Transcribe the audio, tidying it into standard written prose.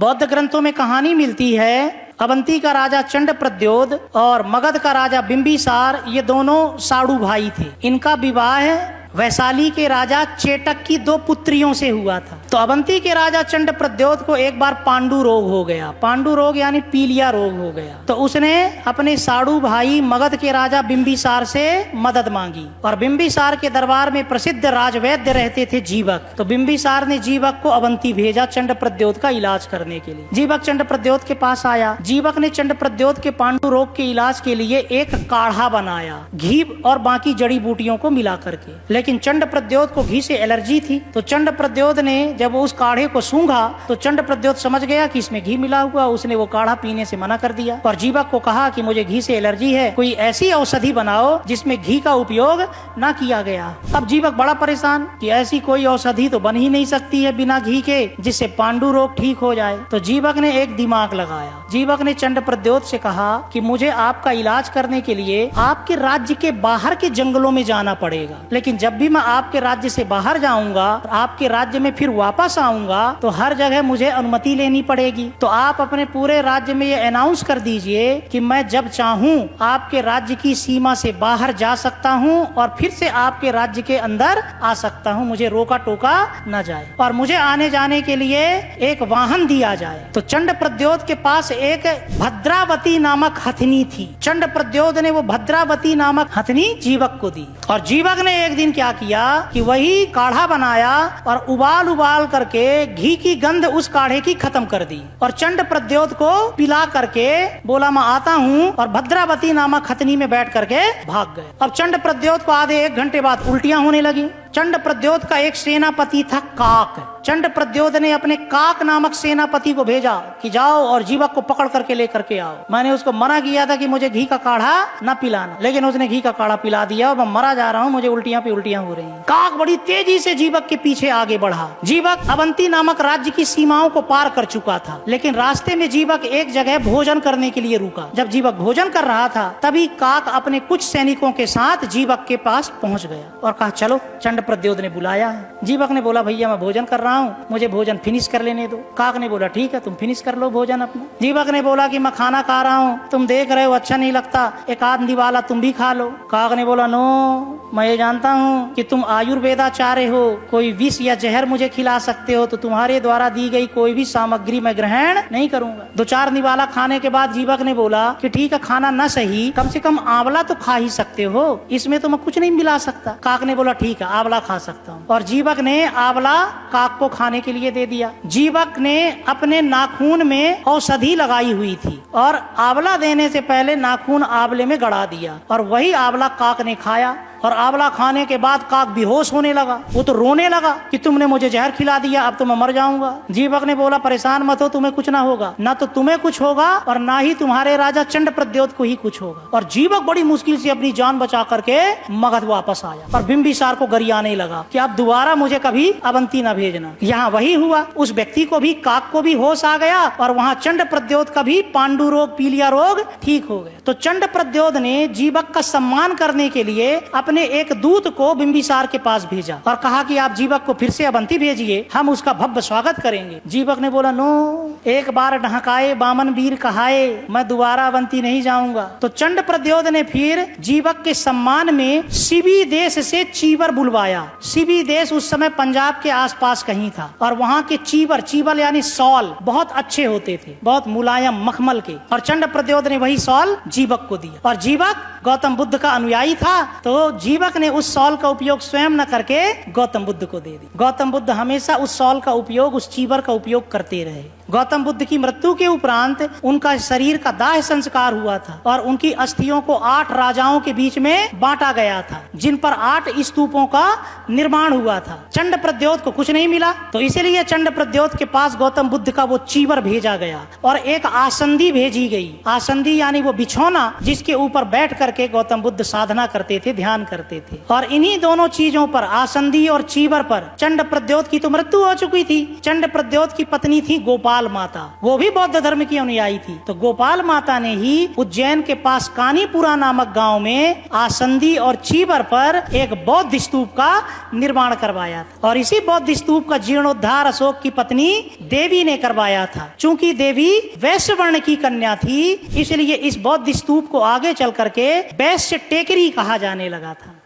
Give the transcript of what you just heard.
बौद्ध ग्रंथों में कहानी मिलती है, अवंती का राजा चंड प्रद्योत और मगध का राजा बिंबिसार, ये दोनों साड़ू भाई थे। इनका विवाह वैशाली के राजा चेटक की 2 पुत्रियों से हुआ था। तो अवंती के राजा चंड प्रद्योत को एक बार पांडु रोग हो गया। पांडु रोग यानी पीलिया रोग हो गया। तो उसने अपने साड़ू भाई मगध के राजा बिंबिसार से मदद मांगी और बिंबिसार के दरबार में प्रसिद्ध राजवैद्य रहते थे जीवक। तो बिंबिसार ने जीवक को अवंती भेजा चंड प्रद्योत का इलाज करने के लिए। जीवक चंड प्रद्योत के पास आया। जीवक ने चंड प्रद्योत के पांडु रोग के इलाज के लिए एक काढ़ा बनाया, घी और बाकी जड़ी बूटियों को मिला करके। लेकिन चंड प्रद्योत को घी से एलर्जी थी। तो चंड प्रद्योत ने जब उस काढ़े को सूंघा तो चंड प्रद्योत समझ गया कि इसमें घी मिला हुआ। उसने वो काढ़ा पीने से मना कर दिया और जीवक को कहा कि मुझे घी से एलर्जी है, कोई ऐसी औषधि बनाओ जिसमें घी का उपयोग ना किया गया। अब जीवक बड़ा परेशान कि ऐसी कोई औषधि तो बन ही नहीं सकती है बिना घी के जिससे पांडु रोग ठीक हो जाए। तो जीवक ने एक दिमाग लगाया। जीवक ने चंड प्रद्योत से कहा कि मुझे आपका इलाज करने के लिए आपके राज्य के बाहर के जंगलों में जाना पड़ेगा, लेकिन जब भी मैं आपके राज्य से बाहर जाऊंगा, आपके राज्य में फिर वापस आऊंगा तो हर जगह मुझे अनुमति लेनी पड़ेगी। तो आप अपने पूरे राज्य में ये अनाउंस कर दीजिए कि मैं जब चाहूं आपके राज्य की सीमा से बाहर जा सकता हूं और फिर से आपके राज्य के अंदर आ सकता हूं, मुझे रोका टोका न जाए और मुझे आने जाने के लिए एक वाहन दिया जाए। तो चंड प्रद्योत के पास एक भद्रावती नामक हथनी थी। चंड प्रद्योत ने वो भद्रावती नामक हथनी जीवक को दी और जीवक ने एक दिन क्या किया कि वही काढ़ा बनाया और उबाल उबाल करके घी की गंध उस काढ़े की खत्म कर दी और चंड प्रद्योत को पिला करके बोला मैं आता हूँ और भद्रावती नामक खतनी में बैठ करके भाग गए। अब चंड प्रद्योत को आधे 1 घंटे बाद उल्टियां होने लगी। चंड प्रद्योत का एक सेनापति था काक। चंड प्रद्योत ने अपने काक नामक सेनापति को भेजा कि जाओ और जीवक को पकड़ करके लेकर के आओ। मैंने उसको मना किया था कि मुझे घी का काढ़ा न पिलाना, लेकिन उसने घी का काढ़ा पिला दिया और मैं मरा जा रहा हूँ, मुझे उल्टियां पे उल्टियां हो रही हैं। काक बड़ी तेजी से जीवक के पीछे आगे बढ़ा। जीवक अवंती नामक राज्य की सीमाओं को पार कर चुका था, लेकिन रास्ते में जीवक एक जगह भोजन करने के लिए रुका। जब जीवक भोजन कर रहा था तभी काक अपने कुछ सैनिकों के साथ जीवक के पास पहुंच गया और कहा चलो, चंड प्रद्योत ने बुलाया है। जीवक ने बोला भैया मैं भोजन कर रहा हूँ, मुझे भोजन फिनिश कर लेने दो। काक ने बोला ठीक है, तुम फिनिश कर लो भोजन अपना। जीवक ने बोला कि मैं खाना खा रहा हूँ, तुम देख रहे हो अच्छा नहीं लगता, एक आध निवाला तुम भी खा लो। काक ने बोला नो, मैं ये जानता हूँ कि तुम आयुर्वेदाचार्य हो, कोई विष या जहर मुझे खिला सकते हो, तो तुम्हारे द्वारा दी गई कोई भी सामग्री मैं ग्रहण नहीं करूंगा। 2-4 निवाला खाने के बाद जीवक ने बोला कि ठीक है, खाना न सही, कम से कम आंवला तो खा ही सकते हो, इसमें तो मैं कुछ नहीं मिला सकता। काक ने बोला ठीक है, आंवला खा सकता हूँ और जीवक ने आंवला काक को खाने के लिए दे दिया। जीवक ने अपने नाखून में औषधि लगाई हुई थी और आंवला देने से पहले नाखून आंवले में गड़ा दिया और वही आंवला काक ने खाया और आंवला खाने के बाद काक बेहोश होने लगा। वो तो रोने लगा कि तुमने मुझे जहर खिला दिया, अब तो मैं मर जाऊंगा। जीवक ने बोला परेशान मत हो, तुम्हें कुछ ना होगा, ना तो तुम्हें कुछ होगा और ना ही तुम्हारे राजा चंड प्रद्योत को ही कुछ होगा। और जीवक बड़ी मुश्किल से अपनी जान बचा करके मगध वापस आया और बिंबिसार को गरियाने लगा कि अब दोबारा मुझे कभी अवंती न भेजना। यहाँ वही हुआ, उस व्यक्ति को भी, काक को भी होश आ गया और वहाँ चंड प्रद्योत का भी पांडु रोग, पीलिया रोग ठीक हो गया। तो चंड प्रद्योत ने जीवक का सम्मान करने के लिए अपने एक दूत को बिंबिसार के पास भेजा और कहा कि आप जीवक को फिर से अवंती भेजिए, हम उसका भव्य स्वागत करेंगे। जीवक ने बोला नो, एक बार ढहकाए बामन वीर कहाए, मैं दोबारा अवंती नहीं जाऊंगा। तो चंड प्रद्योत ने फिर जीवक के सम्मान में शिवी देश से चीवर बुलवाया। शिवी देश उस समय पंजाब के आसपास कहीं था और वहाँ के चीवर यानी सॉल बहुत अच्छे होते थे, बहुत मुलायम मखमल के, और चंड प्रद्योत ने वही सॉल जीवक को दिया। और जीवक गौतम बुद्ध का अनुयायी था, तो जीवक ने उस सॉल का उपयोग स्वयं न करके गौतम बुद्ध को दे दी। गौतम बुद्ध हमेशा उस सॉल का उपयोग, उस चीवर का उपयोग करते रहे। गौतम बुद्ध की मृत्यु के उपरांत उनका शरीर का दाह संस्कार हुआ था और उनकी अस्थियों को 8 राजाओं के बीच में बांटा गया था, जिन पर 8 स्तूपों का निर्माण हुआ था। चंड प्रद्योत को कुछ नहीं मिला, तो इसीलिए चंड प्रद्योत के पास गौतम बुद्ध का वो चीवर भेजा गया और एक आसंदी भेजी गई। आसंदी यानी वो बिछौना जिसके ऊपर बैठ करके गौतम बुद्ध साधना करते थे, ध्यान करते थे। और इन्हीं दोनों चीजों पर, आसंदी और चीवर पर, चंड प्रद्योत की तो मृत्यु हो चुकी थी। चंड प्रद्योत की पत्नी थी गोपाल गोपाल माता, वो भी बौद्ध धर्म की अनुयायी थी। तो गोपाल माता ने ही उज्जैन के पास कानीपुरा नामक गांव में आसंदी और चीबर पर एक बौद्ध स्तूप का निर्माण करवाया था। और इसी बौद्ध स्तूप का जीर्णोद्धार अशोक की पत्नी देवी ने करवाया था। चूंकि देवी वैश्य वर्ण की कन्या थी, इसलिए इस बौद्ध स्तूप को आगे चल करके वैश्य टेकरी कहा जाने लगा था।